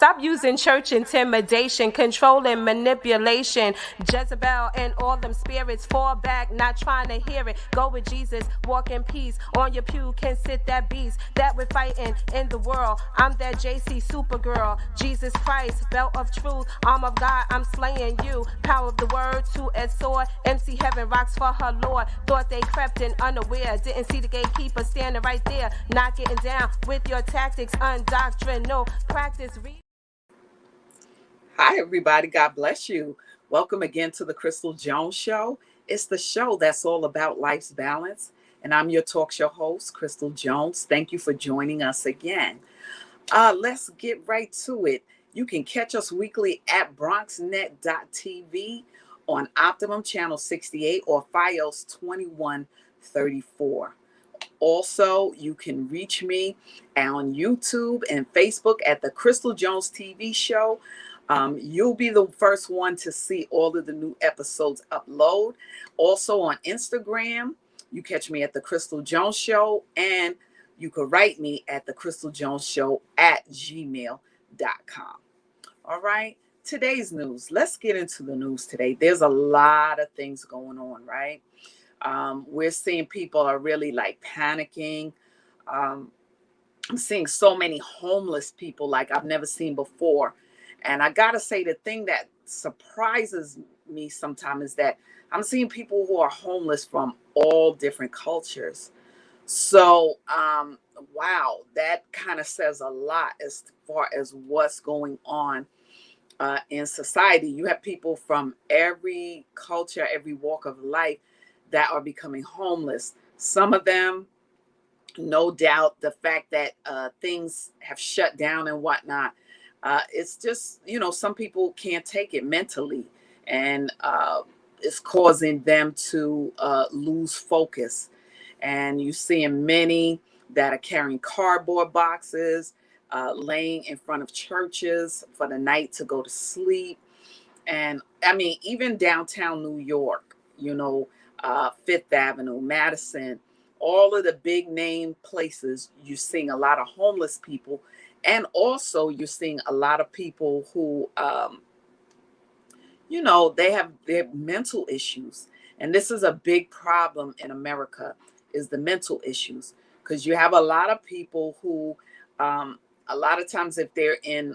Stop using church intimidation, control and manipulation. Jezebel and all them spirits fall back, not trying to hear it. Go with Jesus, walk in peace. On your pew can sit that beast that we're fighting in the world. I'm that JC Supergirl, Jesus Christ, belt of truth, arm of God, I'm slaying you. Power of the word to a sword. MC Heaven rocks for her Lord. Thought they crept in unaware, didn't see the gatekeeper standing right there. Not getting down with your tactics, undoctrinal practice. Hi, everybody. God bless you. Welcome again to the Crystal Jones Show. It's the show that's all about life's balance. And I'm your talk show host, Crystal Jones. Thank you for joining us again. Let's get right to it. You can catch us weekly at bronxnet.tv on Optimum Channel 68 or Fios 2134. Also, you can reach me on YouTube and Facebook at the Crystal Jones TV Show. You'll be the first one to see all of the new episodes upload. Also on Instagram, you catch me at the Crystal Jones Show, and you can write me at the Crystal Jones Show at gmail.com. All right, today's news. Let's get into the news today. There's a lot of things going on, right? We're seeing people are really like panicking. I'm seeing so many homeless people like I've never seen before. And I got to say, the thing that surprises me sometimes is that I'm seeing people who are homeless from all different cultures. So, wow, that kind of says a lot as far as what's going on in society. You have people from every culture, every walk of life that are becoming homeless. Some of them, no doubt, the fact that things have shut down and whatnot. It's just, some people can't take it mentally, and it's causing them to lose focus. And you're seeing many that are carrying cardboard boxes, laying in front of churches for the night to go to sleep. And I mean, even downtown New York, Fifth Avenue, Madison, all of the big name places, you're seeing a lot of homeless people. And also you're seeing a lot of people who, they have their mental issues. And this is a big problem in America, is the mental issues. Because you have a lot of people who, a lot of times if they're in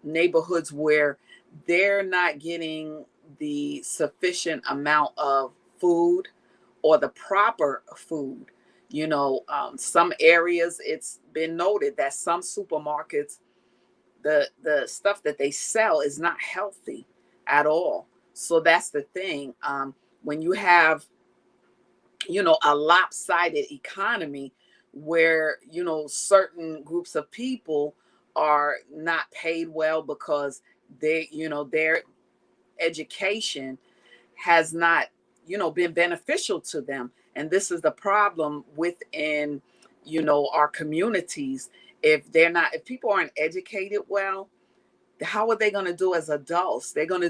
neighborhoods where they're not getting the sufficient amount of food or the proper food. Some areas, it's been noted that some supermarkets, the stuff that they sell is not healthy at all. So that's the thing. When you have, a lopsided economy where, certain groups of people are not paid well because their education has not, been beneficial to them. And this is the problem within, our communities. If people aren't educated well, how are they going to do as adults? They're going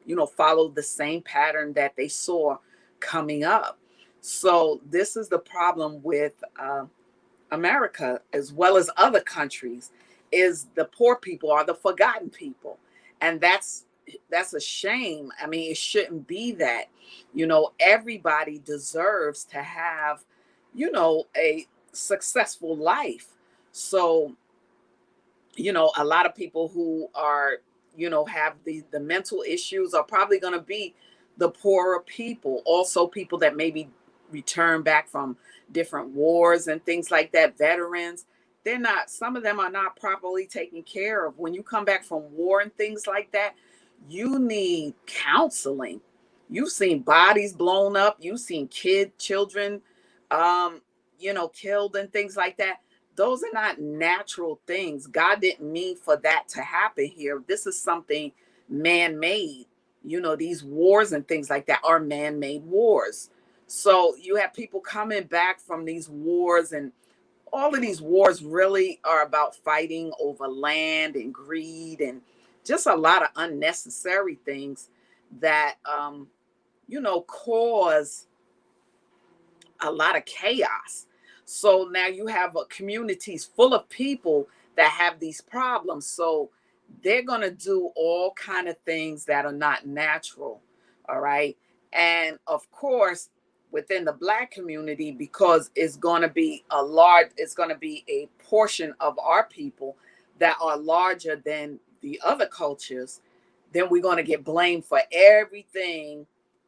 to, follow the same pattern that they saw coming up. So this is the problem with America, as well as other countries, is the poor people are the forgotten people. And that's a shame. I mean, it shouldn't be that. Everybody deserves to have, a successful life. So, a lot of people who are, have the mental issues are probably going to be the poorer people. Also, people that maybe return back from different wars and things like that, veterans. Some of them are not properly taken care of. When you come back from war and things like that, you need counseling. You've seen bodies blown up. You've seen children, killed and things like that. Those are not natural things. God didn't mean for that to happen here. This is something man-made. These wars and things like that are man-made wars. So you have people coming back from these wars, and all of these wars really are about fighting over land and greed and just a lot of unnecessary things that, cause a lot of chaos. So now you have communities full of people that have these problems. So they're going to do all kind of things that are not natural. All right. And of course, within the Black community, because it's going to be a portion of our people that are larger than the other cultures, then we're going to get blamed for everything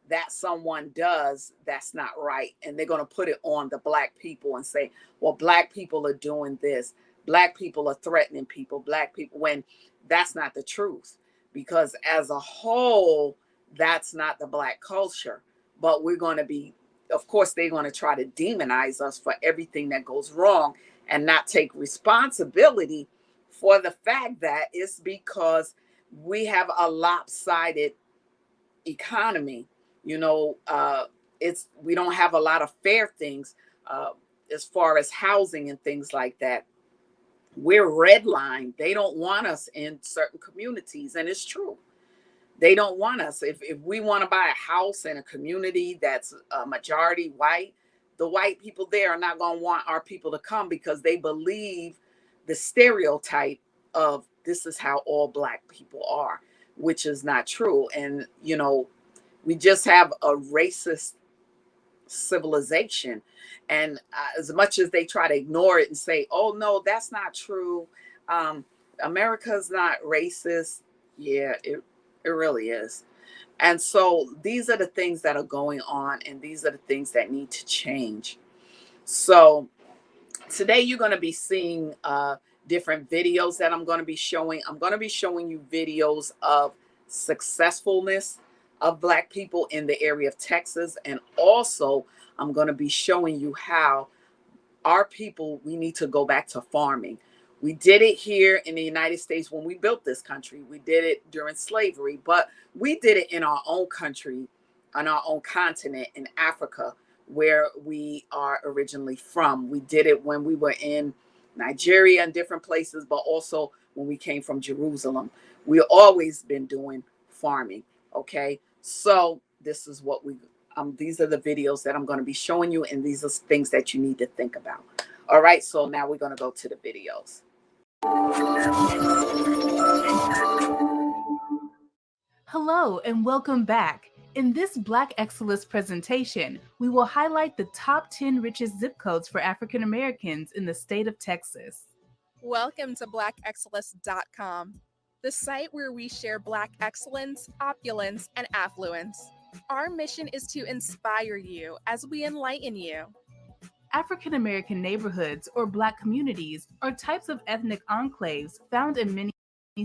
that someone does that's not right. And they're going to put it on the Black people and say, well, Black people are doing this. Black people are threatening people, Black people, when that's not the truth. Because as a whole, that's not the Black culture. But we're going to be, of course, they're going to try to demonize us for everything that goes wrong and not take responsibility for the fact that it's because we have a lopsided economy. You know, we don't have a lot of fair things as far as housing and things like that. We're redlined. They don't want us in certain communities, and it's true. They don't want us. If we want to buy a house in a community that's a majority white, the white people there are not going to want our people to come because they believe the stereotype of this is how all Black people are, which is not true. And, you know, we just have a racist civilization. And as much as they try to ignore it and say, oh, no, that's not true. America's not racist. Yeah, it really is. And so these are the things that are going on, and these are the things that need to change. So today you're going to be seeing different videos that I'm going to be showing. I'm going to be showing you videos of successfulness of Black people in the area of Texas. And also I'm going to be showing you how our people, we need to go back to farming. We did it here in the United States when we built this country. We did it during slavery, but we did it in our own country, on our own continent in Africa, where we are originally from. We did it when we were in Nigeria and different places, but also when we came from Jerusalem. We've always been doing farming. Okay. So this is what these are the videos that I'm going to be showing you, and these are things that you need to think about. All right. So now we're going to go to the videos. Hello and welcome back. In this Black Excellist presentation, we will highlight the top 10 richest zip codes for African Americans in the state of Texas. Welcome to blackexcellist.com, the site where we share Black excellence, opulence, and affluence. Our mission is to inspire you as we enlighten you. African American neighborhoods or Black communities are types of ethnic enclaves found in many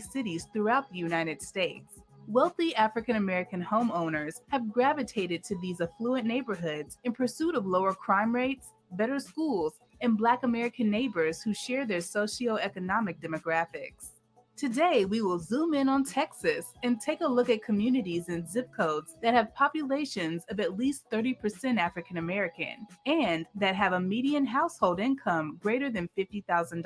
cities throughout the United States. Wealthy African American homeowners have gravitated to these affluent neighborhoods in pursuit of lower crime rates, better schools, and Black American neighbors who share their socioeconomic demographics. Today, we will zoom in on Texas and take a look at communities and zip codes that have populations of at least 30% African American and that have a median household income greater than $50,000.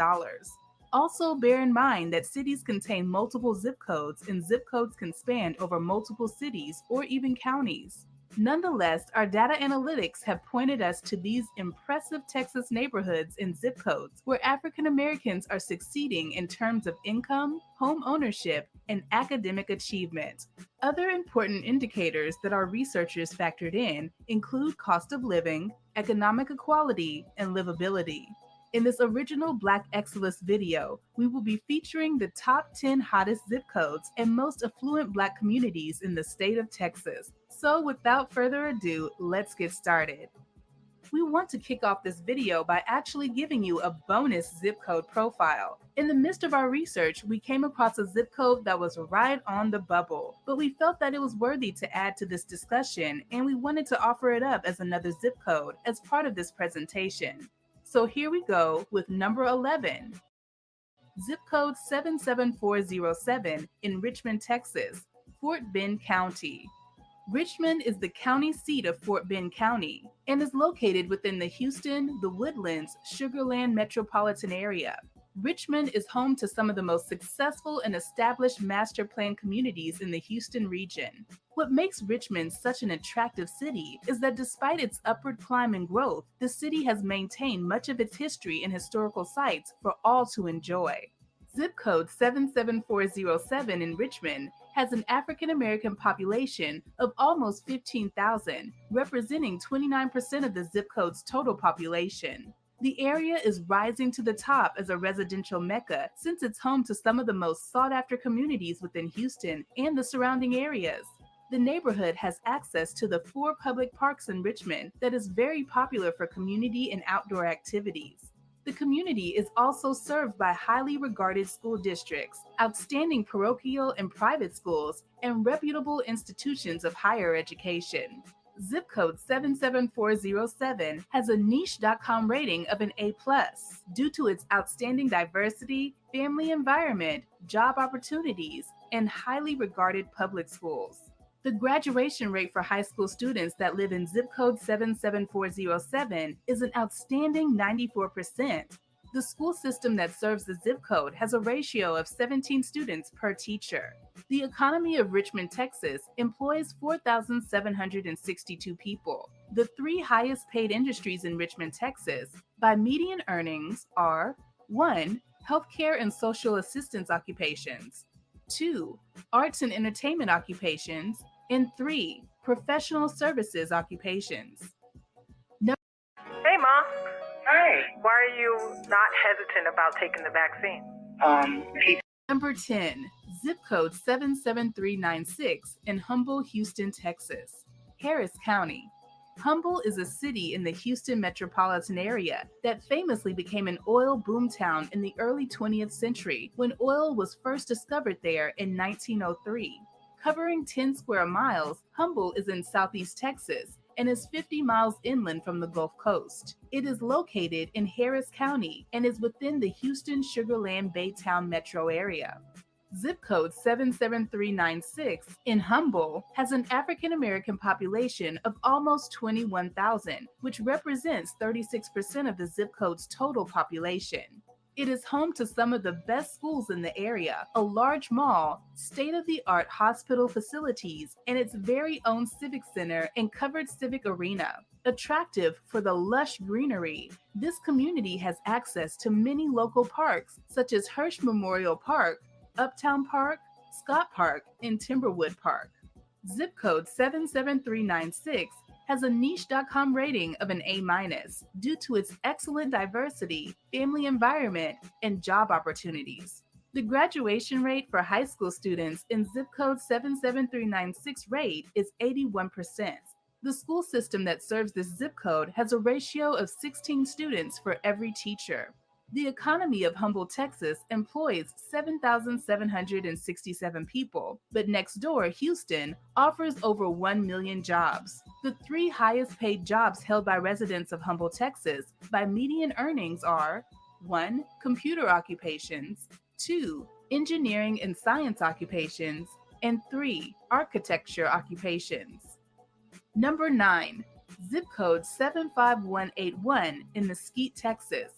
Also, bear in mind that cities contain multiple zip codes, and zip codes can span over multiple cities or even counties. Nonetheless, our data analytics have pointed us to these impressive Texas neighborhoods and zip codes where African Americans are succeeding in terms of income, home ownership, and academic achievement. Other important indicators that our researchers factored in include cost of living, economic equality, and livability. In this original Black Excellist video, we will be featuring the top 10 hottest zip codes and most affluent Black communities in the state of Texas. So without further ado, let's get started. We want to kick off this video by actually giving you a bonus zip code profile. In the midst of our research, we came across a zip code that was right on the bubble, but we felt that it was worthy to add to this discussion, and we wanted to offer it up as another zip code as part of this presentation. So here we go with number 11, zip code 77407 in Richmond, Texas, Fort Bend County. Richmond is the county seat of Fort Bend County and is located within the Houston, The Woodlands, Sugar Land metropolitan area. Richmond is home to some of the most successful and established master plan communities in the Houston region. What makes Richmond such an attractive city is that despite its upward climb and growth, the city has maintained much of its history and historical sites for all to enjoy. Zip code 77407 in Richmond has an African American population of almost 15,000, representing 29% of the zip code's total population. The area is rising to the top as a residential mecca since it's home to some of the most sought-after communities within Houston and the surrounding areas. The neighborhood has access to the 4 public parks in Richmond that is very popular for community and outdoor activities. The community is also served by highly regarded school districts, outstanding parochial and private schools, and reputable institutions of higher education. Zip code 77407 has a niche.com rating of an A+ due to its outstanding diversity, family environment, job opportunities, and highly regarded public schools. The graduation rate for high school students that live in zip code 77407 is an outstanding 94%. The school system that serves the zip code has a ratio of 17 students per teacher. The economy of Richmond, Texas employs 4,762 people. The 3 highest paid industries in Richmond, Texas by median earnings are 1. Healthcare and social assistance occupations, 2. Arts and entertainment occupations, and 3. Professional services occupations. Hey, Mom. Hey. Why are you not hesitant about taking the vaccine? Number 10, zip code 77396 in Humble, Houston, Texas. Harris County. Humble is a city in the Houston metropolitan area that famously became an oil boomtown in the early 20th century when oil was first discovered there in 1903. Covering 10 square miles, Humble is in southeast Texas and is 50 miles inland from the Gulf Coast. It is located in Harris County and is within the Houston Sugar Land Baytown metro area. Zip code 77396 in Humble has an African American population of almost 21,000, which represents 36% of the zip code's total population. It is home to some of the best schools in the area, a large mall, state-of-the-art hospital facilities, and its very own civic center and covered civic arena. Attractive for the lush greenery, this community has access to many local parks such as Hirsch Memorial Park, Uptown Park, Scott Park, and Timberwood Park. Zip code 77396 has a niche.com rating of an A- due to its excellent diversity, family environment, and job opportunities. The graduation rate for high school students in zip code 77396 rate is 81%. The school system that serves this zip code has a ratio of 16 students for every teacher. The economy of Humble, Texas employs 7,767 people, but next door, Houston, offers over 1 million jobs. The 3 highest paid jobs held by residents of Humble, Texas by median earnings are 1. Computer occupations, 2. Engineering and science occupations, and 3. Architecture occupations. Number 9. Zip code 75181 in Mesquite, Texas.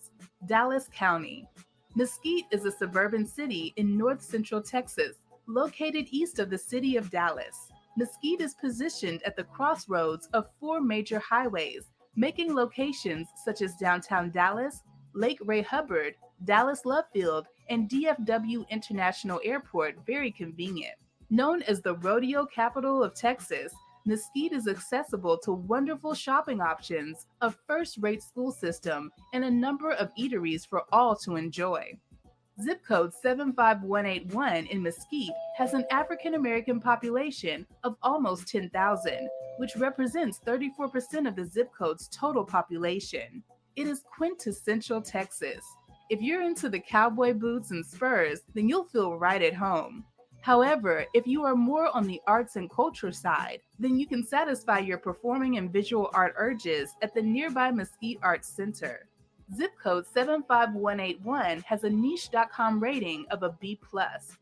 Dallas County. Mesquite is a suburban city in north central Texas, located east of the city of Dallas. Mesquite is positioned at the crossroads of 4 major highways, making locations such as downtown Dallas, Lake Ray Hubbard, Dallas Love Field, and DFW International Airport very convenient. Known as the rodeo capital of Texas, Mesquite is accessible to wonderful shopping options, a first-rate school system, and a number of eateries for all to enjoy. Zip code 75181 in Mesquite has an African American population of almost 10,000, which represents 34% of the zip code's total population. It is quintessential Texas. If you're into the cowboy boots and spurs, then you'll feel right at home. However, if you are more on the arts and culture side, then you can satisfy your performing and visual art urges at the nearby Mesquite Arts Center. Zip code 75181 has a niche.com rating of a B+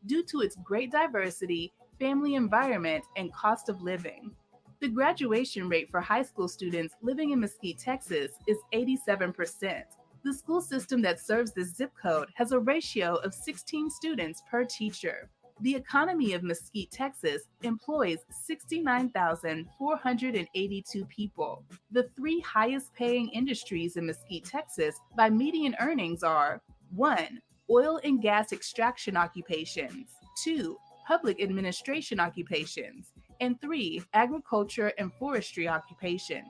due to its great diversity, family environment, and cost of living. The graduation rate for high school students living in Mesquite, Texas is 87%. The school system that serves this zip code has a ratio of 16 students per teacher. The economy of Mesquite, Texas employs 69,482 people. The 3 highest paying industries in Mesquite, Texas by median earnings are 1. oil and gas extraction occupations. 2, public administration occupations. And 3, agriculture and forestry occupations.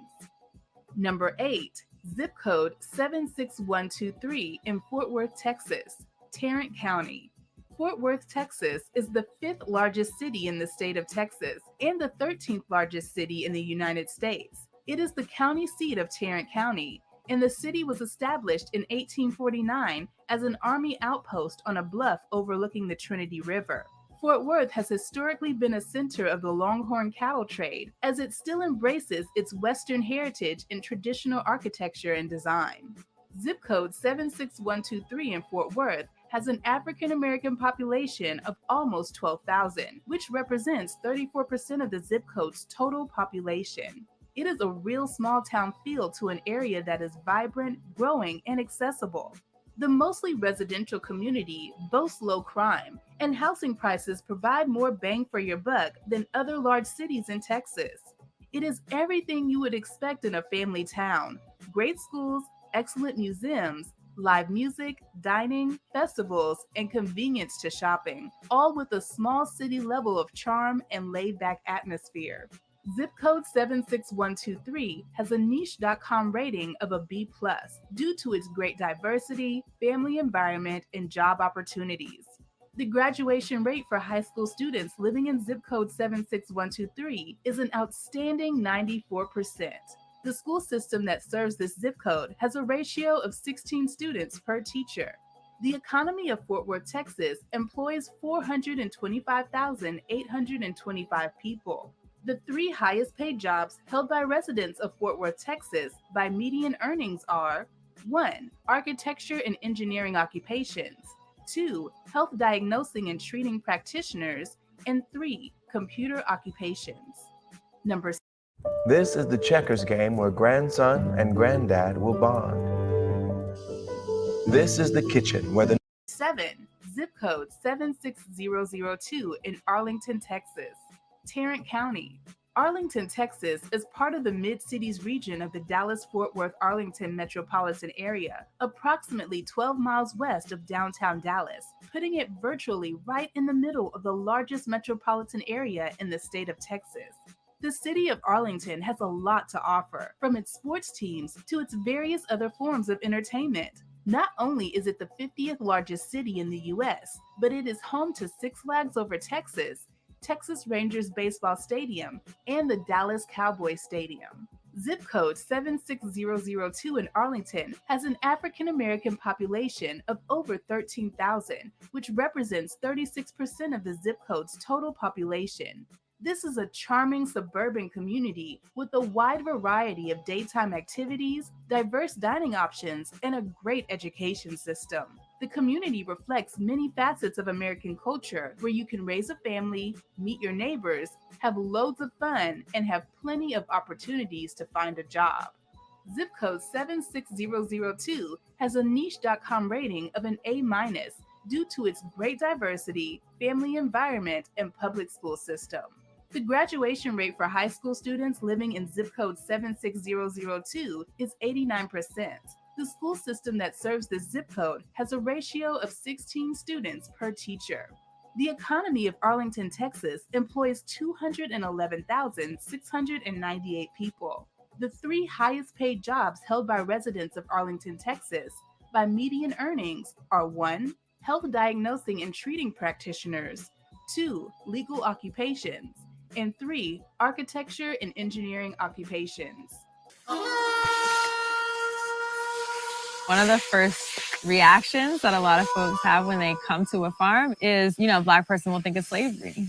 Number 8, zip code 76123 in Fort Worth, Texas, Tarrant County. Fort Worth, Texas is the 5th largest city in the state of Texas and the 13th largest city in the United States. It is the county seat of Tarrant County, and the city was established in 1849 as an army outpost on a bluff overlooking the Trinity River. Fort Worth has historically been a center of the Longhorn cattle trade, as it still embraces its Western heritage in traditional architecture and design. Zip code 76123 in Fort Worth has an African American population of almost 12,000, which represents 34% of the zip code's total population. It is a real small town feel to an area that is vibrant, growing, and accessible. The mostly residential community boasts low crime, and housing prices provide more bang for your buck than other large cities in Texas. It is everything you would expect in a family town: great schools, excellent museums, live music, dining, festivals, and convenience to shopping, all with a small city level of charm and laid-back atmosphere. Zip code 76123 has a niche.com rating of a B+ due to its great diversity, family environment, and job opportunities. The graduation rate for high school students living in zip code 76123 is an outstanding 94%. The school system that serves this zip code has a ratio of 16 students per teacher. The economy of Fort Worth, Texas employs 425,825 people. The 3 highest paid jobs held by residents of Fort Worth, Texas by median earnings are: 1, architecture and engineering occupations, 2, health diagnosing and treating practitioners, and 3, computer occupations. Number 6. This is the checkers game where grandson and granddad will bond. This is the kitchen where the 7, zip code 76002 in Arlington, Texas, Tarrant County. Arlington, Texas is part of the Mid-Cities region of the Dallas-Fort Worth-Arlington metropolitan area, approximately 12 miles west of downtown Dallas, putting it virtually right in the middle of the largest metropolitan area in the state of Texas. The city of Arlington has a lot to offer, from its sports teams to its various other forms of entertainment. Not only is it the 50th largest city in the U.S., but it is home to Six Flags Over Texas, Texas Rangers Baseball Stadium, and the Dallas Cowboys Stadium. Zip code 76002 in Arlington has an African American population of over 13,000, which represents 36% of the zip code's total population. This is a charming suburban community with a wide variety of daytime activities, diverse dining options, and a great education system. The community reflects many facets of American culture, where you can raise a family, meet your neighbors, have loads of fun, and have plenty of opportunities to find a job. Zip code 76002 has a niche.com rating of an A- due to its great diversity, family environment, and public school system. The graduation rate for high school students living in zip code 76002 is 89%. The school system that serves this zip code has a ratio of 16 students per teacher. The economy of Arlington, Texas employs 211,698 people. The 3 highest paid jobs held by residents of Arlington, Texas by median earnings are: 1, health diagnosing and treating practitioners, 2, legal occupations, and 3, architecture and engineering occupations. One of the first reactions that a lot of folks have when they come to a farm is, a Black person will think of slavery.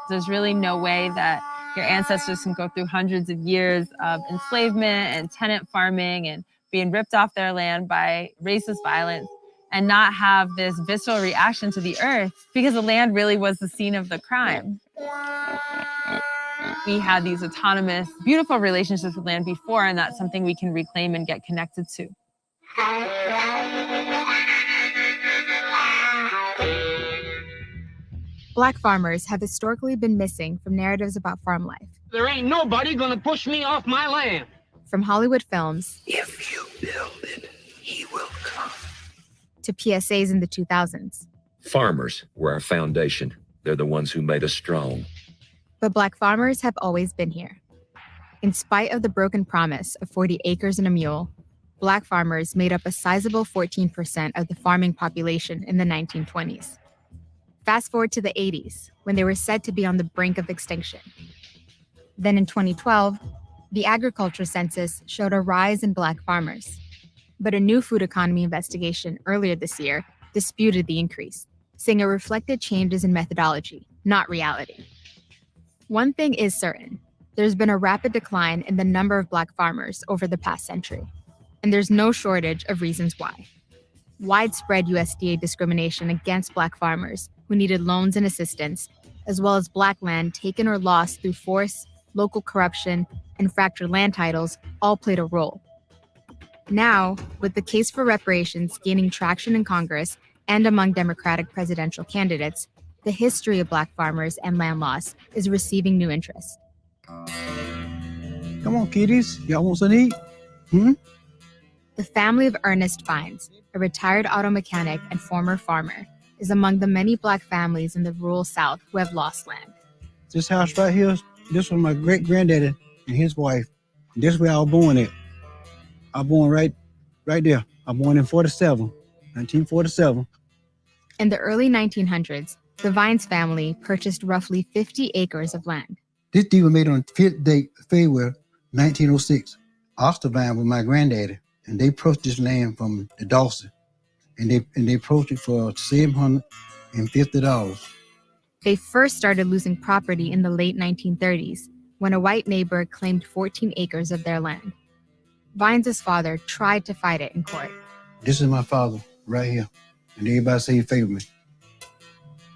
There's really no way that your ancestors can go through hundreds of years of enslavement and tenant farming and being ripped off their land by racist violence and not have this visceral reaction to the earth, because the land really was the scene of the crime. We had these autonomous, beautiful relationships with land before, and that's something we can reclaim and get connected to. Black farmers have historically been missing from narratives about farm life. There ain't nobody gonna push me off my land. From Hollywood films, if you build it, he will come. to PSAs in the 2000s. Farmers were our foundation. They're the ones who made us strong. But Black farmers have always been here. In spite of the broken promise of 40 acres and a mule, Black farmers made up a sizable 14% of the farming population in the 1920s. Fast forward to the 80s, when they were said to be on the brink of extinction. Then in 2012, the agriculture census showed a rise in Black farmers. But a new food economy investigation earlier this year disputed the increase, saying it reflected changes in methodology, not reality. One thing is certain, there's been a rapid decline in the number of Black farmers over the past century, and there's no shortage of reasons why. Widespread USDA discrimination against Black farmers who needed loans and assistance, as well as Black land taken or lost through force, local corruption, and fractured land titles all played a role. Now, with the case for reparations gaining traction in Congress and among Democratic presidential candidates, the history of Black farmers and land loss is receiving new interest. Come on, kiddies. Y'all want some to eat? The family of Ernest Vines, a retired auto mechanic and former farmer, is among the many Black families in the rural South who have lost land. This house right here, this was my great-granddaddy and his wife. This is where I was born at. I was born right there. I was born in 1947. In the early 1900s, the Vines family purchased roughly 50 acres of land. This deal was made on the 5th day of February, 1906. Oscar Vine was my granddaddy, and they purchased this land from the Dawson, and they purchased it for $750. They first started losing property in the late 1930s, when a white neighbor claimed 14 acres of their land. Vines' father tried to fight it in court. This is my father right here, and everybody say he favored me.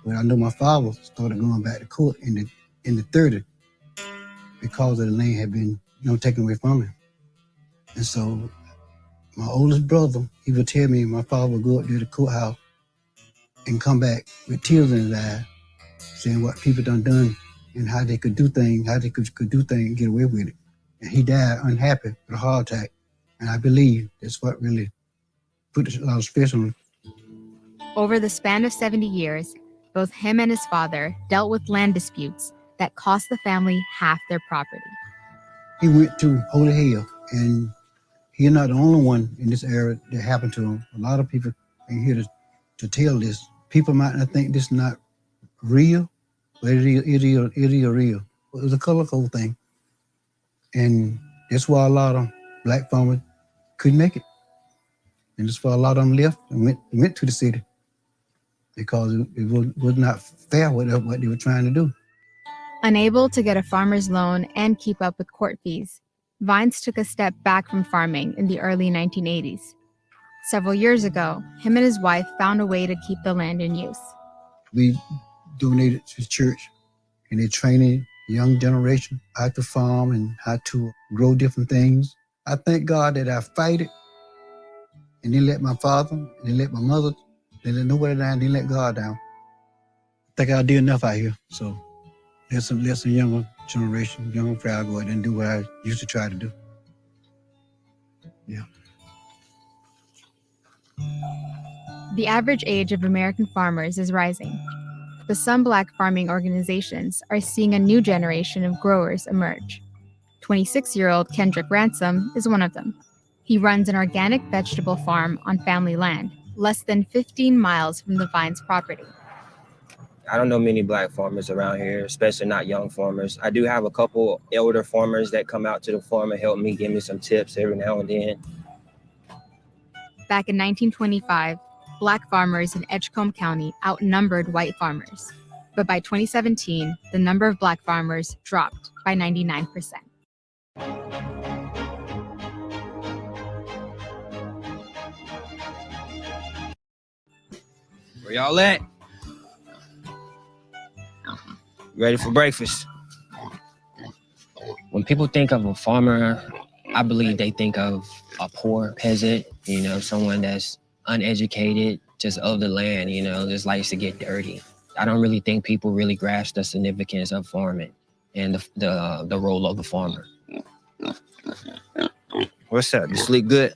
But I know my father started going back to court in the 30s because of the land had been taken away from him. And so my oldest brother, he would tell me my father would go up to the courthouse and come back with tears in his eyes, saying what people done and how they could do things, how they could do things and get away with it. And he died unhappy with a heart attack. And I believe that's what really put a lot of stress on him. Over the span of 70 years, both him and his father dealt with land disputes that cost the family half their property. He went to Holy Hill, and he's not the only one in this area that happened to him. A lot of people ain't here to tell this. People might not think this is not real, but it is real. It was a color code thing. And that's why a lot of Black farmers couldn't make it. And that's why a lot of them left and went to the city, because it was not fair what they were trying to do. Unable to get a farmer's loan and keep up with court fees, Vines took a step back from farming in the early 1980s. Several years ago, him and his wife found a way to keep the land in use. We donated to the church, and they're training the young generation how to farm and how to grow different things. I thank God that I fight it, and didn't let my father, and didn't let my mother, didn't let nobody down, didn't let God down. I think I did enough out here, so let some younger generation, younger crowd go ahead and do what I used to try to do. Yeah. The average age of American farmers is rising, but some Black farming organizations are seeing a new generation of growers emerge. 26-year-old Kendrick Ransom is one of them. He runs an organic vegetable farm on family land, less than 15 miles from the Vines property. I don't know many Black farmers around here, especially not young farmers. I do have a couple elder farmers that come out to the farm and help me, give me some tips every now and then. Back in 1925, Black farmers in Edgecombe County outnumbered white farmers. But by 2017, the number of Black farmers dropped by 99%. Where y'all at? Ready for breakfast? When people think of a farmer, I believe they think of a poor peasant, someone that's uneducated, just of the land, just likes to get dirty. I don't really think people really grasp the significance of farming and the role of the farmer. What's up? You sleep good?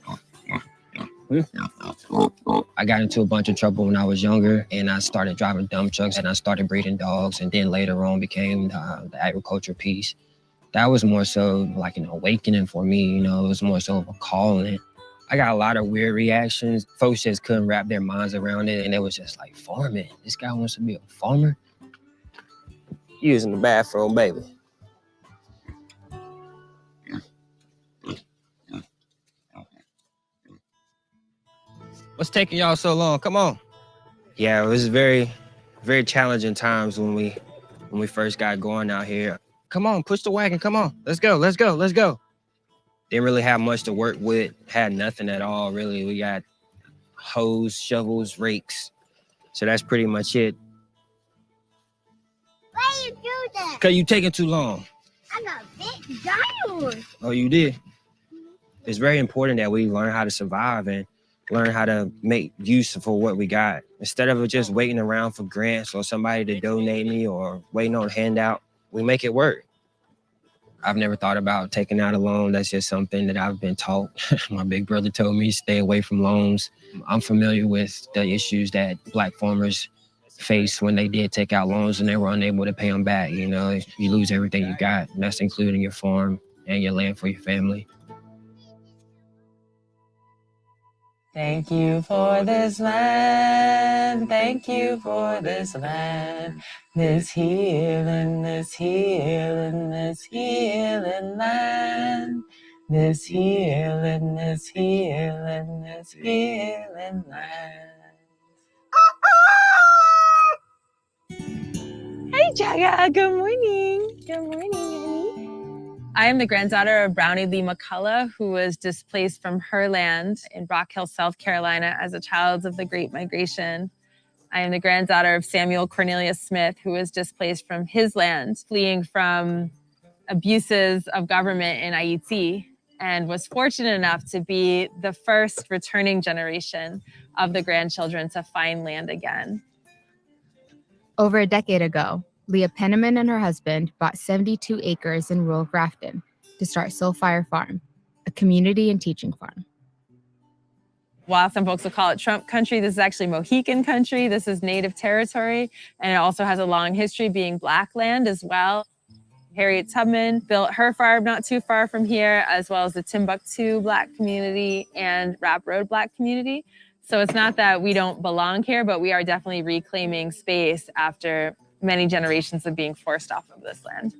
I got into a bunch of trouble when I was younger, and I started driving dump trucks, and I started breeding dogs, and then later on became the agriculture piece. That was more so like an awakening for me, you know, it was more so of a calling. I got a lot of weird reactions. Folks just couldn't wrap their minds around it, and it was just like, farming? This guy wants to be a farmer? You was in the bathroom, baby. What's taking y'all so long? Come on. Yeah, it was very, very challenging times when we first got going out here. Come on, push the wagon, come on. Let's go, let's go, let's go. Didn't really have much to work with, had nothing at all, really. We got hoes, shovels, rakes. So that's pretty much it. Why you do that? Because you taking too long. I got big dinosaurs. Oh, you did? It's very important that we learn how to survive and learn how to make use for what we got. Instead of just waiting around for grants or somebody to donate me or waiting on a handout, we make it work. I've never thought about taking out a loan. That's just something that I've been taught. My big brother told me stay away from loans. I'm familiar with the issues that Black farmers face when they did take out loans and they were unable to pay them back. You know, you lose everything you got, and that's including your farm and your land for your family. Thank you for this land. Thank you for this land. This healing, this healing, this healing land. This healing, this healing, this healing land. Hey, Jaga. Good morning. Good morning, honey. I am the granddaughter of Brownie Lee McCullough, who was displaced from her land in Rock Hill, South Carolina, as a child of the Great Migration. I am the granddaughter of Samuel Cornelius Smith, who was displaced from his land, fleeing from abuses of government in Haiti, and was fortunate enough to be the first returning generation of the grandchildren to find land again. Over a decade ago, Leah Penniman and her husband bought 72 acres in rural Grafton to start Soulfire Farm, a community and teaching farm. While some folks will call it Trump country, this is actually Mohican country. This is Native territory, and it also has a long history being Black land as well. Harriet Tubman built her farm not too far from here, as well as the Timbuktu Black community and Rap Road Black community. So it's not that we don't belong here, but we are definitely reclaiming space after many generations of being forced off of this land.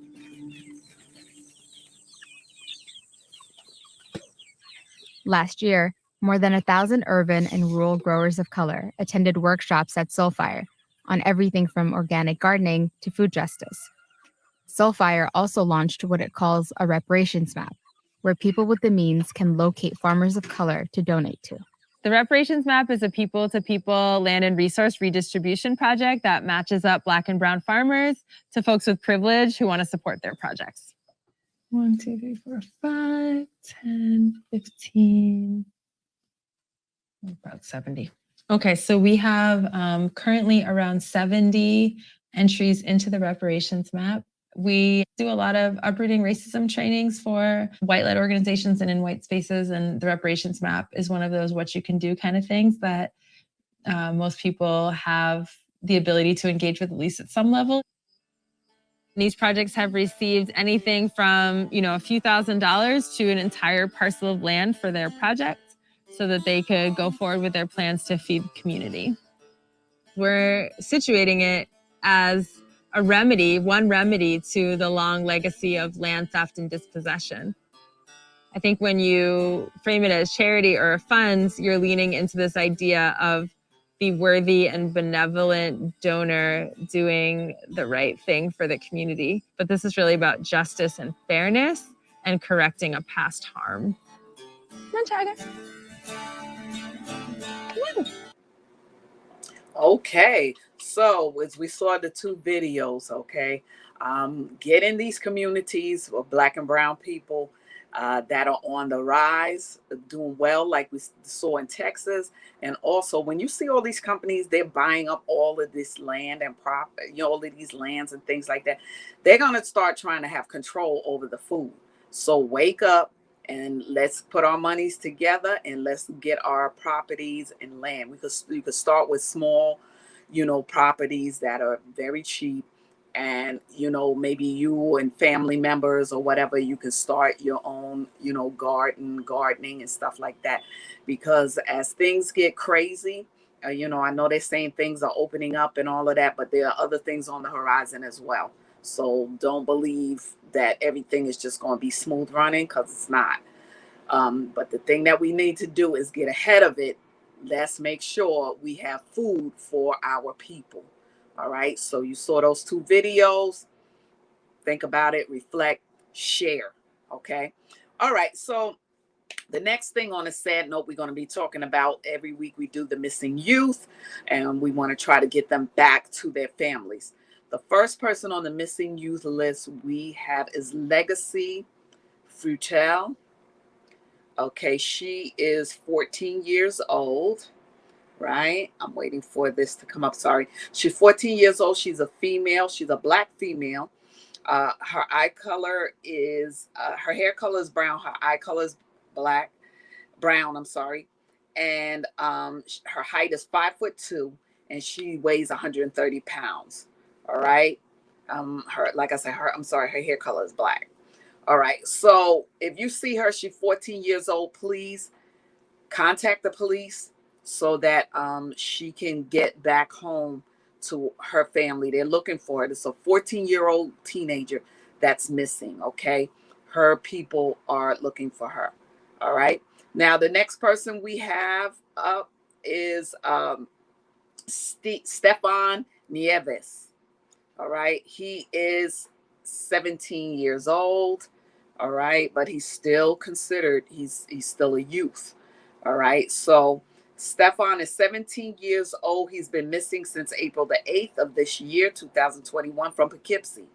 Last year, more than 1,000 urban and rural growers of color attended workshops at Soulfire on everything from organic gardening to food justice. Soulfire also launched what it calls a Reparations Map, where people with the means can locate farmers of color to donate to. The Reparations Map is a people-to-people land and resource redistribution project that matches up Black and brown farmers to folks with privilege who want to support their projects. 1, 2, 3, 4, 5, 10, 15, about 70. Okay, so we have currently around 70 entries into the Reparations Map. We do a lot of uprooting racism trainings for white-led organizations and in white spaces, and the Reparations Map is one of those what you can do kind of things that most people have the ability to engage with, at least at some level. These projects have received anything from, a few $1,000s to an entire parcel of land for their project so that they could go forward with their plans to feed the community. We're situating it as a remedy, one remedy to the long legacy of land theft and dispossession. I think when you frame it as charity or funds, you're leaning into this idea of the worthy and benevolent donor doing the right thing for the community. But this is really about justice and fairness and correcting a past harm. Come on, Chaga. Come on. Okay, so as we saw the two videos, okay, get in these communities of Black and brown people that are on the rise, doing well, like we saw in Texas. And also, when you see all these companies, they're buying up all of this land and property, all of these lands and things like that. They're going to start trying to have control over the food. So wake up, and let's put our monies together and let's get our properties and land. You could start with small, properties that are very cheap, and maybe you and family members or whatever, you can start your own, gardening and stuff like that. Because as things get crazy, I know they're saying things are opening up and all of that, but there are other things on the horizon as well. So don't believe that everything is just going to be smooth running, because it's not. But the thing that we need to do is get ahead of it. Let's make sure we have food for our people. All right. So you saw those 2 videos. Think about it, reflect, share. Okay. All right. So the next thing, on a sad note, we're going to be talking about, every week we do the missing youth, and we want to try to get them back to their families. The first person on the missing youth list we have is Legacy Frutel. Okay, she is 14 years old, right? I'm waiting for this to come up. Sorry. She's 14 years old. She's a female. She's a Black female. Her eye color is, her hair color is brown. Her eye color is brown, I'm sorry. And her height is 5'2", and she weighs 130 pounds. All right. Like I said, her hair color is black. All right. So if you see her, she's 14 years old, please contact the police so that she can get back home to her family. They're looking for her. It's a 14-year-old teenager that's missing. Okay. Her people are looking for her. All right. Now, the next person we have up is Stefan Nieves. All right. He is 17 years old. All right. But he's still considered, he's still a youth. All right. So Stefan is 17 years old. He's been missing since April the 8th of this year, 2021, from Poughkeepsie.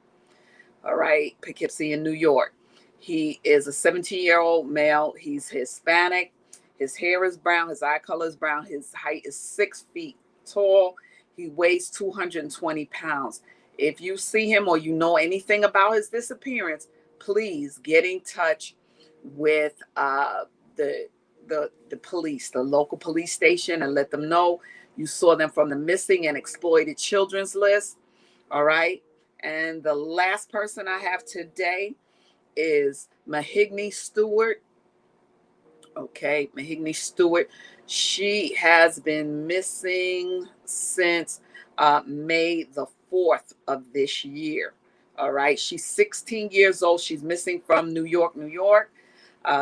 All right. Poughkeepsie in New York. He is a 17-year-old male. He's Hispanic. His hair is brown. His eye color is brown. His height is 6 feet tall. He weighs 220 pounds. If you see him or you know anything about his disappearance, please get in touch with the police, the local police station, and let them know you saw them from the missing and exploited children's list. All right. And the last person I have today is Mahigni Stewart. Okay, Mahigni Stewart. She has been missing since May the 4th of this year. All right, she's 16 years old. She's missing from New York, New York.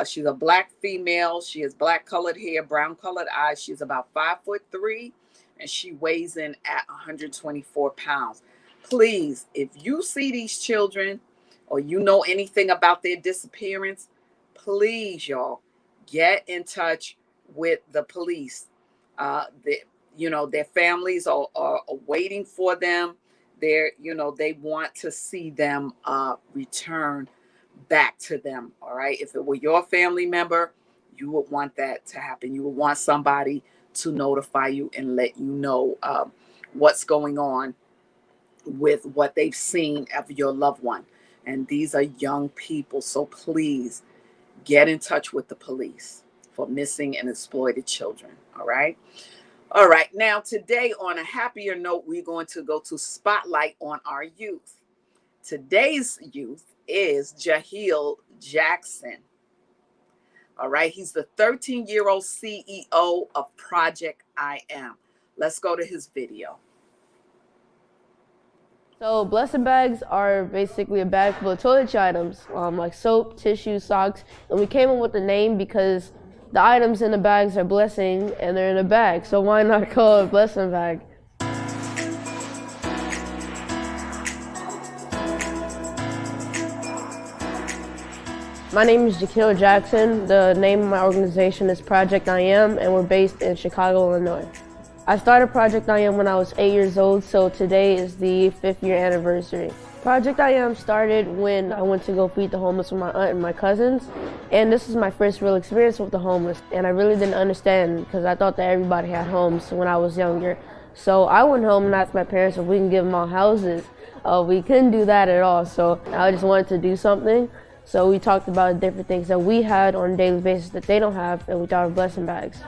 She's a Black female. She has black colored hair, brown colored eyes. She's about 5'3", and she weighs in at 124 pounds. Please, if you see these children or you know anything about their disappearance, please, y'all, get in touch with the police. Their families are waiting for them. They want to see them return back to them. All right. If it were your family member, you would want that to happen. You would want somebody to notify you and let you know what's going on with what they've seen of your loved one. And these are young people. So please get in touch with the police for missing and exploited children. All right. All right. Now, today, on a happier note, we're going to go to Spotlight on our youth. Today's youth is Jahlil Jackson. All right. He's the 13-year-old CEO of Project I Am. Let's go to his video. So blessing bags are basically a bag full of toiletry items, like soap, tissue, socks, and we came up with the name because the items in the bags are blessing and they're in a bag, so why not call it a blessing bag? My name is Jahlil Jackson. The name of my organization is Project I Am, and we're based in Chicago, Illinois. I started Project I Am when I was 8 years old, so today is the 5th year anniversary. Project I Am started when I went to go feed the homeless with my aunt and my cousins, and this is my first real experience with the homeless, and I really didn't understand because I thought that everybody had homes when I was younger. So I went home and asked my parents if we can give them all houses. We couldn't do that at all, so I just wanted to do something. So we talked about different things that we had on a daily basis that they don't have, and we thought of blessing bags.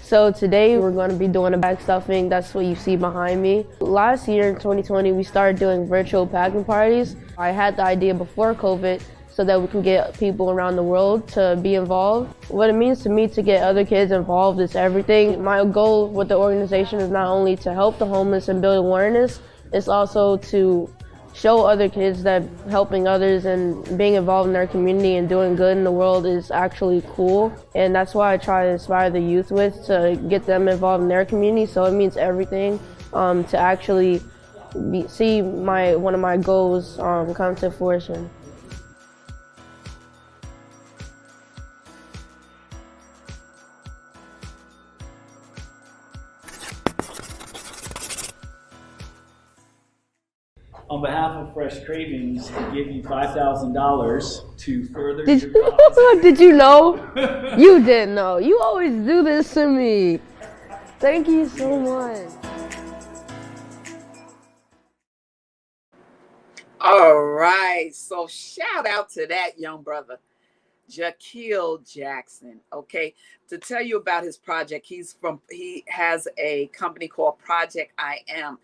So today we're going to be doing a bag stuffing. That's what you see behind me. Last year in 2020, we started doing virtual packing parties. I had the idea before COVID so that we can get people around the world to be involved. What it means to me to get other kids involved is everything. My goal with the organization is not only to help the homeless and build awareness, it's also to show other kids that helping others and being involved in their community and doing good in the world is actually cool. And that's why I try to inspire the youth with, to get them involved in their community. So it means everything to actually see one of my goals come to fruition. On behalf of Fresh Cravings, to give you $5,000 to further your cause. Did you know? You didn't know. You always do this to me. Thank you so much. All right. So shout out to that young brother, Jahlil Jackson. Okay. To tell you about his project, he has a company called Project I Am.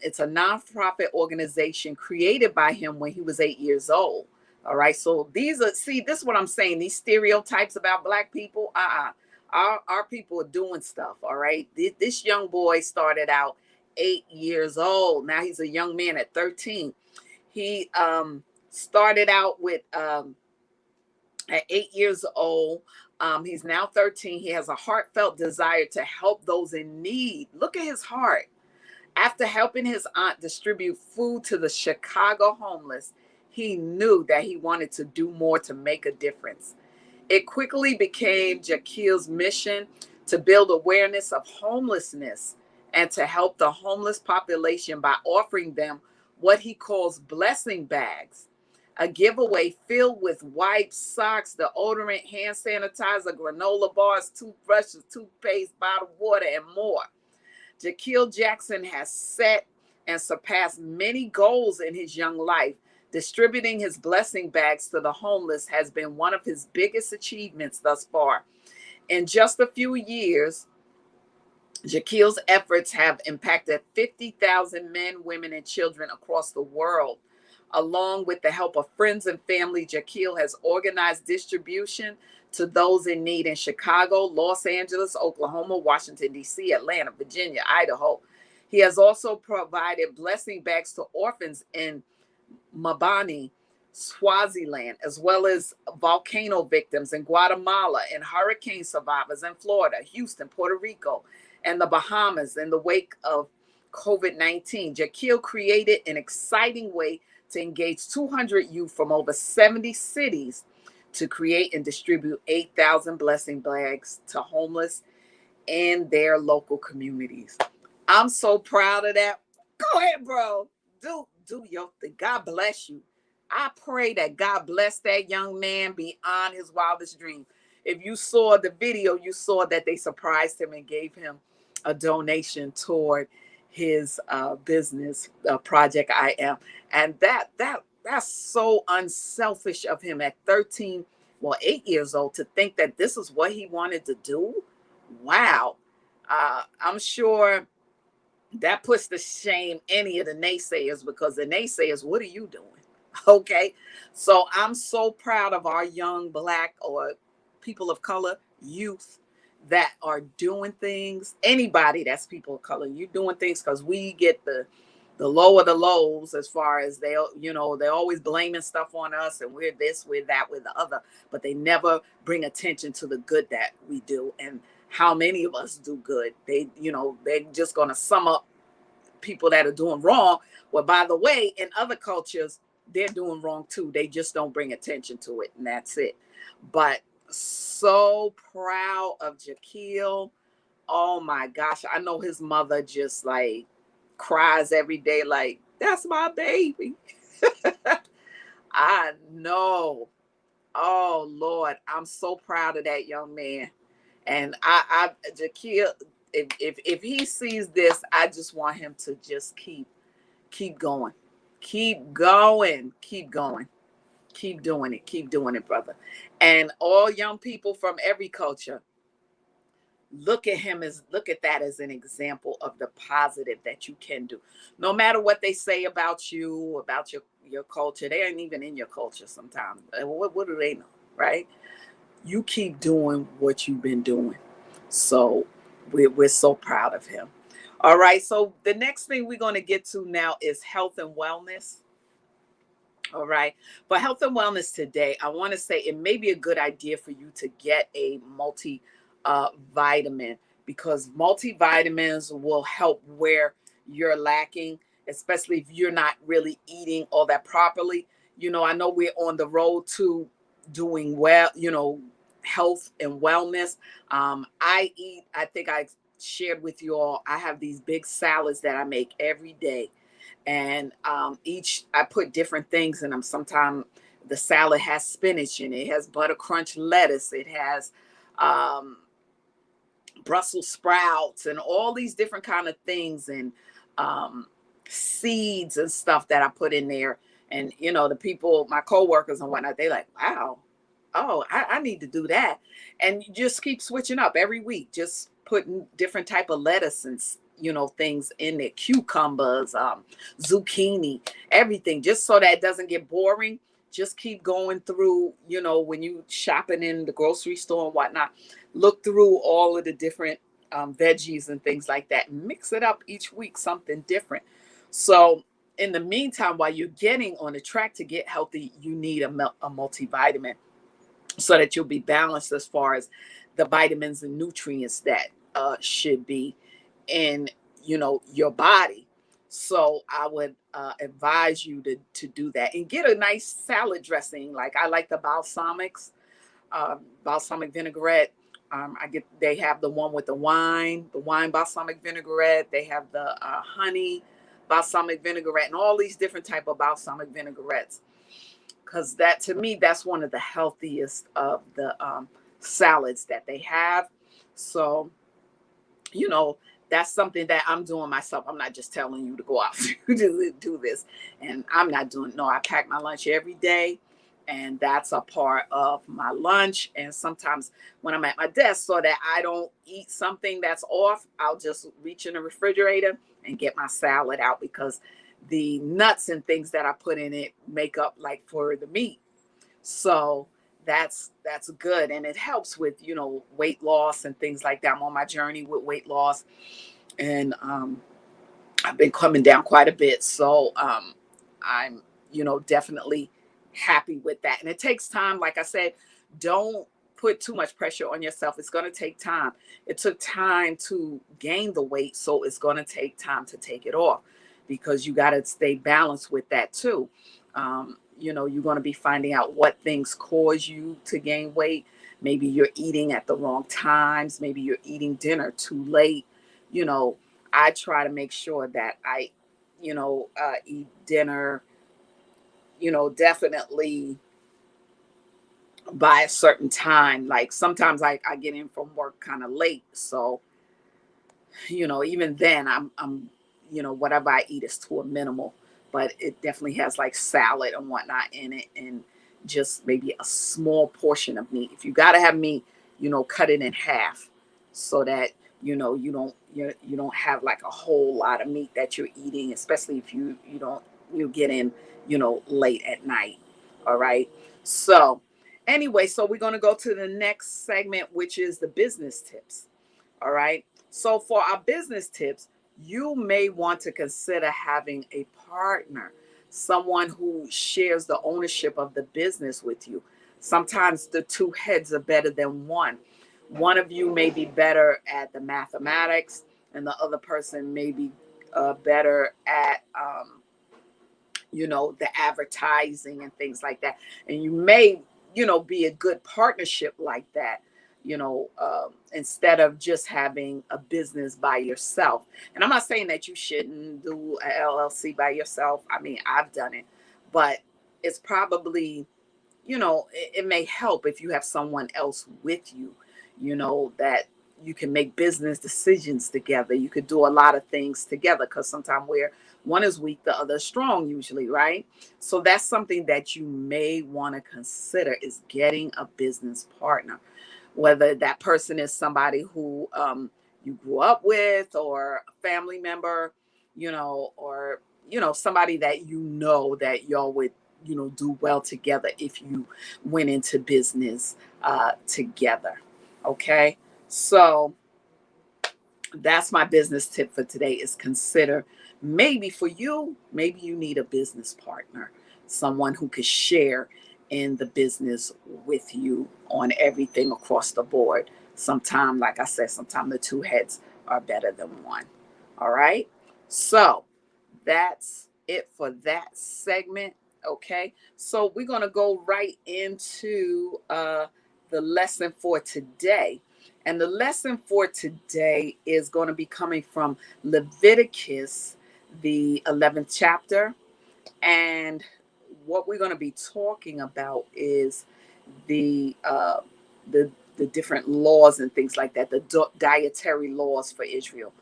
It's a nonprofit organization created by him when he was 8 years old. All right. So this is what I'm saying. These stereotypes about Black people, our people are doing stuff. All right. This young boy started out 8 years old. Now he's a young man at 13. He started out with at 8 years old. He's now 13. He has a heartfelt desire to help those in need. Look at his heart. After helping his aunt distribute food to the Chicago homeless, he knew that he wanted to do more to make a difference. It quickly became Jahlil's mission to build awareness of homelessness and to help the homeless population by offering them what he calls blessing bags, a giveaway filled with wipes, socks, deodorant, hand sanitizer, granola bars, toothbrushes, toothpaste, bottled water, and more. Jahlil Jackson has set and surpassed many goals in his young life. Distributing his blessing bags to the homeless has been one of his biggest achievements thus far. In just a few years, Jahlil's efforts have impacted 50,000 men, women, and children across the world. Along with the help of friends and family, Jahlil has organized distribution to those in need in Chicago, Los Angeles, Oklahoma, Washington, D.C., Atlanta, Virginia, Idaho. He has also provided blessing bags to orphans in Mahigni, Swaziland, as well as volcano victims in Guatemala and hurricane survivors in Florida, Houston, Puerto Rico, and the Bahamas in the wake of COVID-19. Jahlil created an exciting way to engage 200 youth from over 70 cities to create and distribute 8,000 blessing bags to homeless in their local communities. I'm so proud of that. Go ahead, bro. Do your thing. God bless you. I pray that God bless that young man beyond his wildest dream. If you saw the video, you saw that they surprised him and gave him a donation toward his business project I Am. And that's so unselfish of him at 13, 8 years old, to think that this is what he wanted to do. Wow. I'm sure that puts to shame any of the naysayers, because the naysayers, what are you doing? Okay. So I'm so proud of our young Black or people of color youth that are doing things. Anybody that's people of color, you're doing things, because we get the low of the lows, as far as they're always blaming stuff on us, and we're this, we're that, we're the other, but they never bring attention to the good that we do and how many of us do good. They're just going to sum up people that are doing wrong. Well, by the way, in other cultures, they're doing wrong too. They just don't bring attention to it, and that's it. But so proud of Jahlil. Oh my gosh. I know his mother just like cries every day, like, that's my baby. I know. Oh Lord, I'm so proud of that young man. And Jahlil, if he sees this, I just want him to just keep going. Keep going. Keep doing it. Keep doing it, brother. And all young people from every culture, look at that as an example of the positive that you can do. No matter what they say about you, about your culture, they ain't even in your culture sometimes. What do they know, right? You keep doing what you've been doing. So we're so proud of him. All right. So the next thing we're going to get to now is health and wellness. All right. For health and wellness today, I want to say it may be a good idea for you to get a multivitamin, because multivitamins will help where you're lacking, especially if you're not really eating all that properly. I know we're on the road to doing well, health and wellness. I think I shared with you all, I have these big salads that I make every day. And I put different things in them. Sometimes the salad has spinach in it. It has butter crunch lettuce. It has Brussels sprouts and all these different kind of things, and seeds and stuff that I put in there. And, the people, my coworkers and whatnot, they like, wow, oh, I need to do that. And you just keep switching up every week, just putting different type of lettuce and things in there, cucumbers, zucchini, everything, just so that it doesn't get boring. Just keep going through, when you shopping in the grocery store and whatnot, look through all of the different veggies and things like that. Mix it up each week, something different. So in the meantime, while you're getting on the track to get healthy, you need a multivitamin so that you'll be balanced as far as the vitamins and nutrients that should be in your body. So I would advise you to do that and get a nice salad dressing. Like I like the balsamic vinaigrette. They have the one with the wine balsamic vinaigrette. They have the honey balsamic vinaigrette, and all these different type of balsamic vinaigrettes, because that, to me, that's one of the healthiest of the salads that they have. So that's something that I'm doing myself. I'm not just telling you to go out to do this. And I'm not doing, no, I pack my lunch every day, and that's a part of my lunch. And sometimes when I'm at my desk, so that I don't eat something that's off, I'll just reach in the refrigerator and get my salad out, because the nuts and things that I put in it make up like for the meat. So that's good. And it helps with, weight loss and things like that. I'm on my journey with weight loss, and I've been coming down quite a bit. So I'm, definitely happy with that. And it takes time. Like I said, don't put too much pressure on yourself. It's going to take time. It took time to gain the weight, so it's going to take time to take it off, because you got to stay balanced with that too. You're going to be finding out what things cause you to gain weight. Maybe you're eating at the wrong times. Maybe you're eating dinner too late. I try to make sure that I, eat dinner, definitely by a certain time. Like sometimes I get in from work kind of late. So, even then I'm whatever I eat is to a minimal, but it definitely has like salad and whatnot in it, and just maybe a small portion of meat. If you got to have meat, cut it in half, so that you don't have like a whole lot of meat that you're eating, especially if you get in late at night. All right. So anyway, so we're going to go to the next segment, which is the business tips. All right. So for our business tips, you may want to consider having a partner, someone who shares the ownership of the business with you. Sometimes the two heads are better than one. One of you may be better at the mathematics, and the other person may be better at, the advertising and things like that. And you may, be a good partnership like that, instead of just having a business by yourself. And I'm not saying that you shouldn't do an LLC by yourself. I mean, I've done it, but it's probably, it may help if you have someone else with you, that, you can make business decisions together. You could do a lot of things together, because sometimes where one is weak, the other is strong usually, right? So that's something that you may want to consider, is getting a business partner, whether that person is somebody who you grew up with, or a family member, or, somebody that that y'all would, do well together if you went into business together. Okay. So that's my business tip for today, is consider, maybe for you, maybe you need a business partner, someone who could share in the business with you on everything across the board. Sometime, like I said, sometimes the two heads are better than one. All right. So that's it for that segment. Okay. So we're going to go right into the lesson for today. And the lesson for today is going to be coming from Leviticus, the 11th chapter. And what we're going to be talking about is the different laws and things like that, the dietary laws for Israel,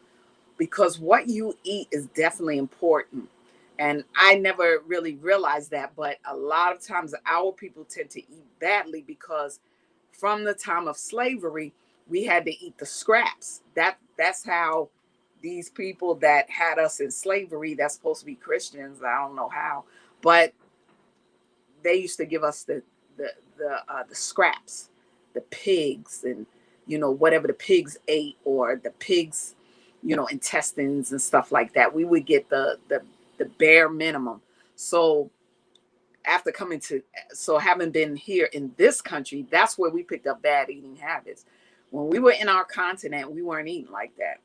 because what you eat is definitely important. And I never really realized that, but a lot of times our people tend to eat badly, because from the time of slavery, we had to eat the scraps. That's how these people that had us in slavery, that's supposed to be Christians, I don't know how, but they used to give us the scraps, the pigs, and whatever the pigs ate, or the pigs, intestines and stuff like that. We would get the bare minimum. So after having been here in this country, that's where we picked up bad eating habits. When we were in our continent, we weren't eating like that.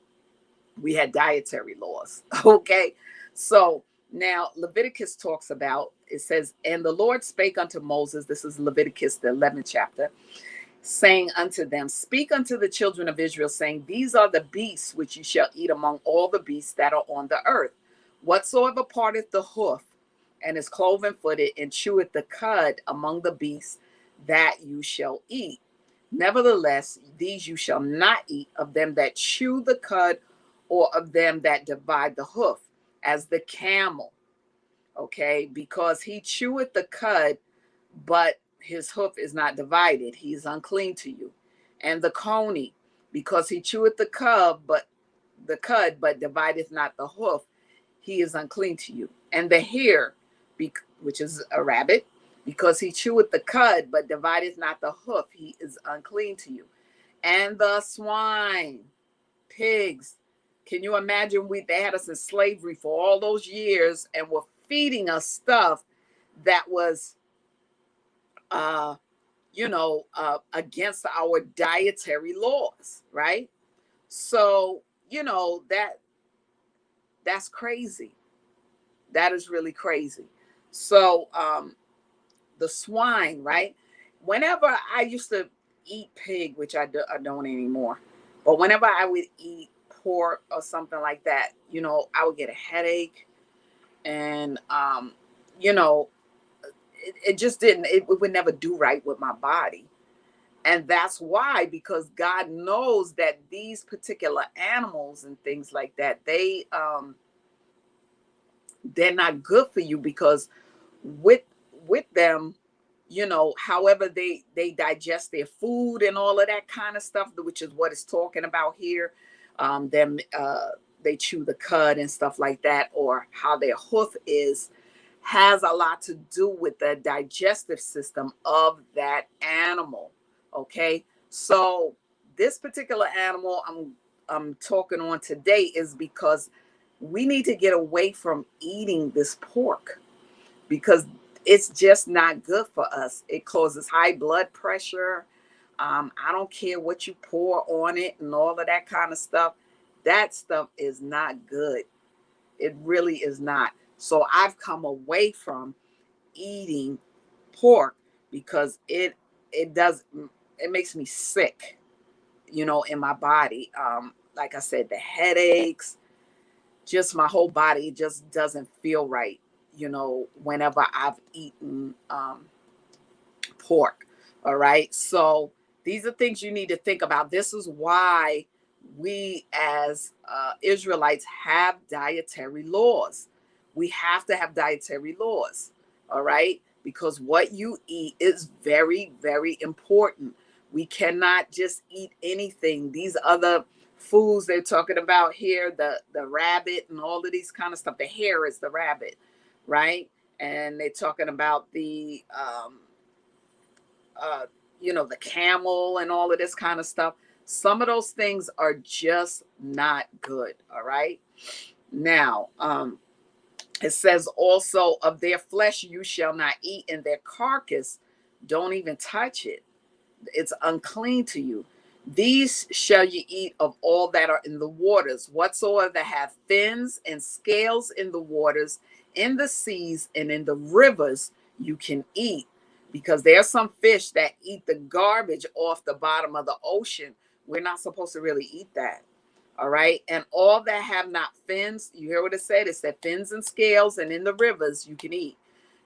We had dietary laws. Okay. So now Leviticus talks about, it says, and the Lord spake unto Moses, this is Leviticus, the 11th chapter, saying unto them, speak unto the children of Israel, saying, these are the beasts which you shall eat among all the beasts that are on the earth. Whatsoever parteth the hoof, and is cloven-footed, and cheweth the cud among the beasts, that you shall eat. Nevertheless, these you shall not eat, of them that chew the cud, or of them that divide the hoof, as the camel. Okay, because he cheweth the cud, but his hoof is not divided, he is unclean to you. And the coney, because he cheweth the cud, but divideth not the hoof, he is unclean to you. And the hare, which is a rabbit, because he cheweth the cud, but divideth not the hoof, he is unclean to you. And the swine, pigs. Can you imagine? They had us in slavery for all those years and were feeding us stuff that was, against our dietary laws, right? So, that's crazy. That is really crazy. So, the swine, right? Whenever I used to eat pig, which I don't anymore, but whenever I would eat pork or something like that, I would get a headache, and it just didn't. It would never do right with my body, and that's why, because God knows that these particular animals and things like that, they're not good for you, because with them, however they digest their food and all of that kind of stuff, which is what it's talking about here. They chew the cud and stuff like that, or how their hoof has a lot to do with the digestive system of that animal. Okay, so this particular animal I'm talking on today is because we need to get away from eating this pork, because it's just not good for us. It causes high blood pressure. I don't care what you pour on it and all of that kind of stuff. That stuff is not good. It really is not. So I've come away from eating pork, because it makes me sick, in my body. Like I said, the headaches, just my whole body just doesn't feel right, whenever I've eaten pork. All right. So These are things you need to think about. This is why we as Israelites have dietary laws. We have to have dietary laws, all right? Because what you eat is very, very important. We cannot just eat anything. These other foods they're talking about here, the rabbit and all of these kind of stuff. The hare is the rabbit, right? And they're talking about the the camel and all of this kind of stuff. Some of those things are just not good. All right. Now, it says also, of their flesh you shall not eat, and their carcass, don't even touch it. It's unclean to you. These shall you eat of all that are in the waters, whatsoever have fins and scales in the waters, in the seas and in the rivers you can eat. Because there are some fish that eat the garbage off the bottom of the ocean. We're not supposed to really eat that. All right. And all that have not fins, you hear what it said? It said fins and scales, and in the rivers you can eat.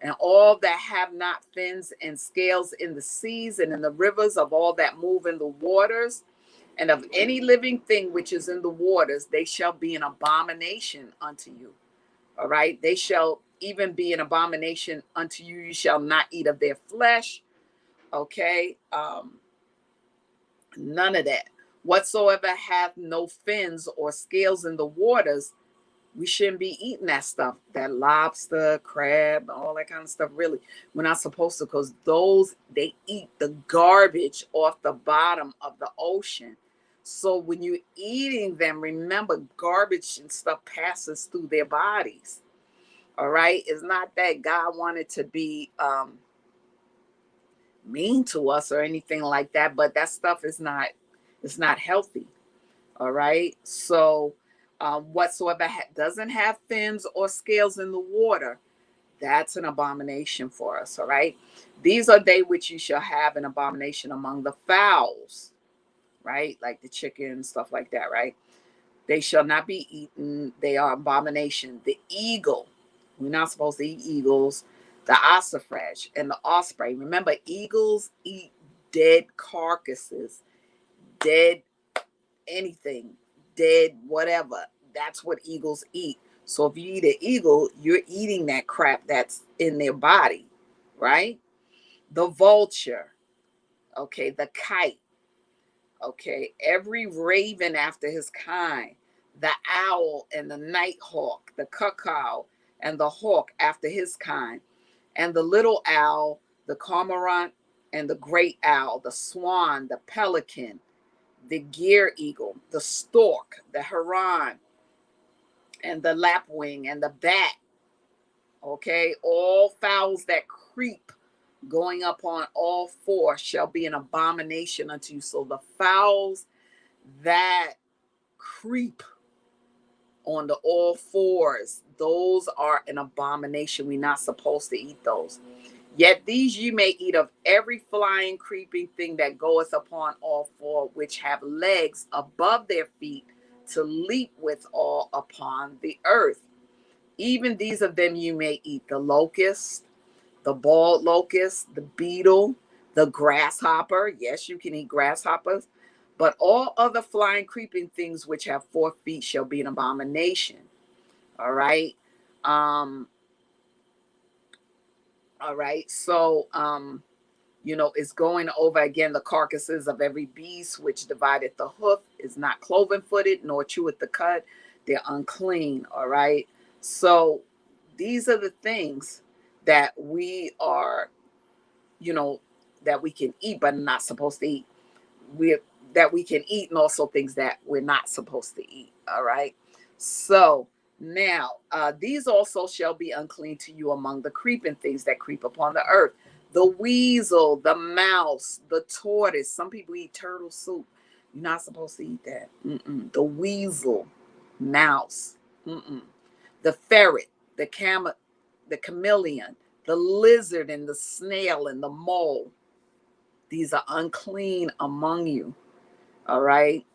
And all that have not fins and scales in the seas and in the rivers, of all that move in the waters, and of any living thing which is in the waters, they shall be an abomination unto you. All right. They shall even be an abomination unto you. You shall not eat of their flesh. Okay. None of that. Whatsoever hath no fins or scales in the waters, we shouldn't be eating that stuff. That lobster, crab, all that kind of stuff. Really, we're not supposed to, because those, they eat the garbage off the bottom of the ocean. So when you're eating them, remember, garbage and stuff passes through their bodies. All right. It's not that God wanted to be mean to us or anything like that, but that stuff is not, it's not healthy. All right. So whatsoever doesn't have fins or scales in the water, that's an abomination for us. All right. These are they which you shall have an abomination among the fowls, right? Like the chicken, stuff like that, right? They shall not be eaten. They are abomination. The eagle, we're not supposed to eat eagles. The ossifrage and the osprey. Remember, eagles eat dead carcasses, dead anything, dead whatever. That's what eagles eat. So if you eat an eagle, you're eating that crap that's in their body, right? The vulture, okay, the kite, okay, every raven after his kind, the owl and the nighthawk, the cuckoo and the hawk after his kind, and the little owl, the cormorant and the great owl, the swan, the pelican, the gear eagle, the stork, the heron, and the lapwing, and the bat. Okay, all fowls that creep going up on all four shall be an abomination unto you. So the fowls that creep on the all fours, those are an abomination. We're not supposed to eat those. Yet these you may eat of every flying, creeping thing that goeth upon all four, which have legs above their feet to leap withal upon the earth. Even these of them you may eat: the locust, the bald locust, the beetle, the grasshopper. Yes, you can eat grasshoppers. But all other flying, creeping things which have 4 feet shall be an abomination. All right. All right. So, it's going over again the carcasses of every beast which divideth the hoof, is not cloven footed, nor cheweth the cud. They're unclean. All right. So these are the things that we are, that we can eat, but not supposed to eat. That we can eat, and also things that we're not supposed to eat. All right. So now, these also shall be unclean to you among the creeping things that creep upon the earth: the weasel, the mouse, the tortoise. Some people eat turtle soup. You're not supposed to eat that. The weasel, mouse, the ferret, the chameleon, the lizard, and the snail, and the mole. These are unclean among you. All right.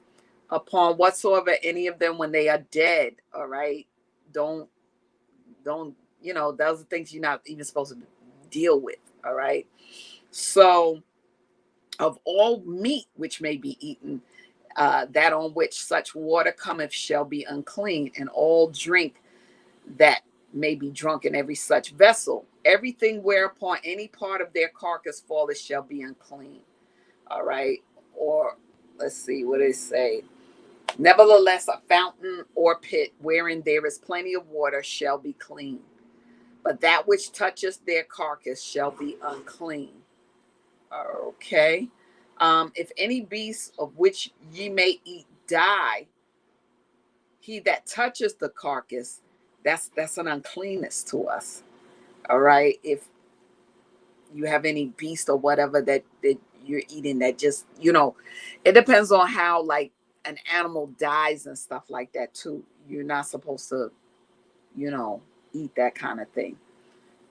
Upon whatsoever any of them, when they are dead. All right. Don't, those are things you're not even supposed to deal with. All right. So of all meat which may be eaten, that on which such water cometh shall be unclean, and all drink that may be drunk in every such vessel. Everything whereupon any part of their carcass falleth shall be unclean. All right. Or let's see what it say. Nevertheless, a fountain or pit wherein there is plenty of water shall be clean, but that which toucheth their carcass shall be unclean. Okay. If any beast of which ye may eat die, he that touches the carcass, that's an uncleanness to us. All right. If you have any beast or whatever that you're eating that just, it depends on how like an animal dies and stuff like that too. You're not supposed to, eat that kind of thing.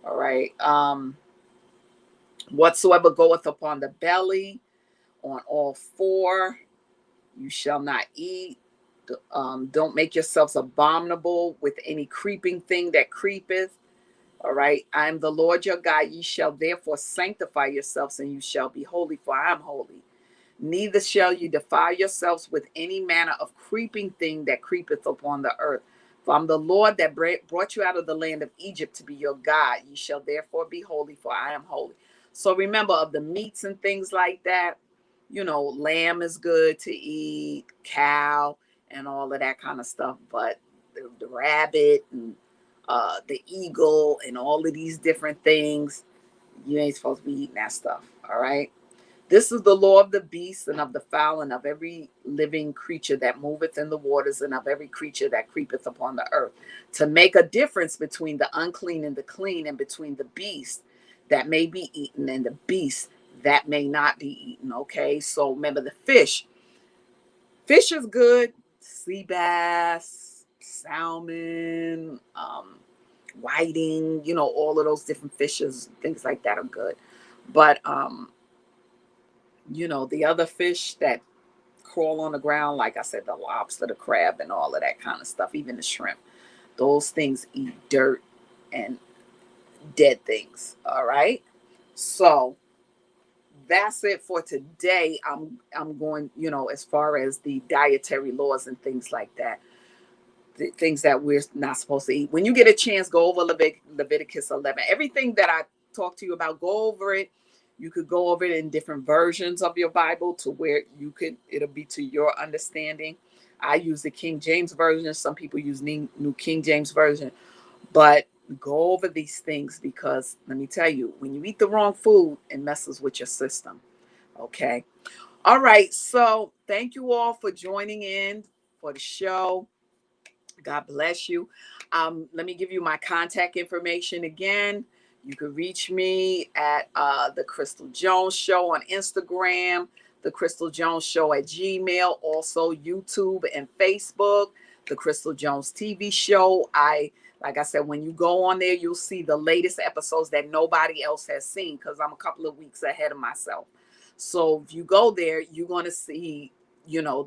All right. Whatsoever goeth upon the belly, on all four, you shall not eat. Don't make yourselves abominable with any creeping thing that creepeth. All right. I am the Lord your God. Ye shall therefore sanctify yourselves, and you shall be holy, for I am holy. Neither shall you defile yourselves with any manner of creeping thing that creepeth upon the earth. For I'm the Lord that brought you out of the land of Egypt to be your God. Ye shall therefore be holy, for I am holy. So remember, of the meats and things like that, lamb is good to eat, cow, and all of that kind of stuff. But the rabbit and the eagle and all of these different things, you ain't supposed to be eating that stuff. All right. This is the law of the beast and of the fowl and of every living creature that moveth in the waters and of every creature that creepeth upon the earth, to make a difference between the unclean and the clean, and between the beast that may be eaten and the beast that may not be eaten. Okay. So remember the fish. Fish is good. Sea bass, salmon, whiting, all of those different fishes, things like that are good. But, the other fish that crawl on the ground, like I said, the lobster, the crab, and all of that kind of stuff, even the shrimp, those things eat dirt and dead things. All right. So that's it for today. I'm going, as far as the dietary laws and things like that, the things that we're not supposed to eat. When you get a chance, go over Leviticus 11. Everything that I talked to you about, go over it. You could go over it in different versions of your Bible to where it'll be to your understanding. I use the King James Version. Some people use New King James Version. But go over these things, because let me tell you, when you eat the wrong food, it messes with your system. Okay. All right. So thank you all for joining in for the show. God bless you. Let me give you my contact information again. You can reach me at The Crystal Jones Show on Instagram, The Crystal Jones Show at Gmail, also YouTube and Facebook, The Crystal Jones TV Show. Like I said, when you go on there, you'll see the latest episodes that nobody else has seen, because I'm a couple of weeks ahead of myself. So if you go there, you're going to see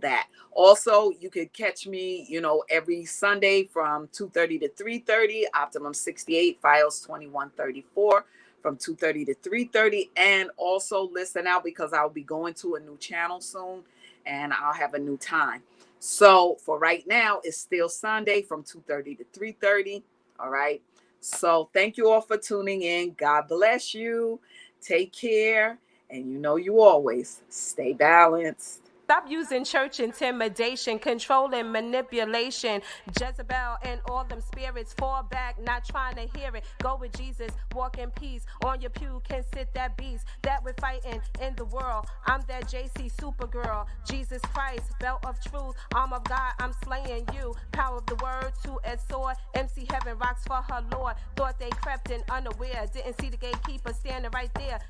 that. Also, you could catch me, every Sunday from 2:30 to 3:30, Optimum 68, Files 2134, from 2:30 to 3:30. And also listen out, because I'll be going to a new channel soon, and I'll have a new time. So for right now, it's still Sunday from 2:30 to 3:30. All right. So thank you all for tuning in. God bless you. Take care. And you always stay balanced. Stop using church intimidation, control and manipulation. Jezebel and all them spirits, fall back, not trying to hear it. Go with Jesus, walk in peace. On your pew can sit that beast that we're fighting in the world. I'm that JC Supergirl, Jesus Christ, belt of truth, arm of God, I'm slaying you. Power of the word, two-edged sword, MC Heaven rocks for her Lord. Thought they crept in unaware, didn't see the gatekeeper standing right there.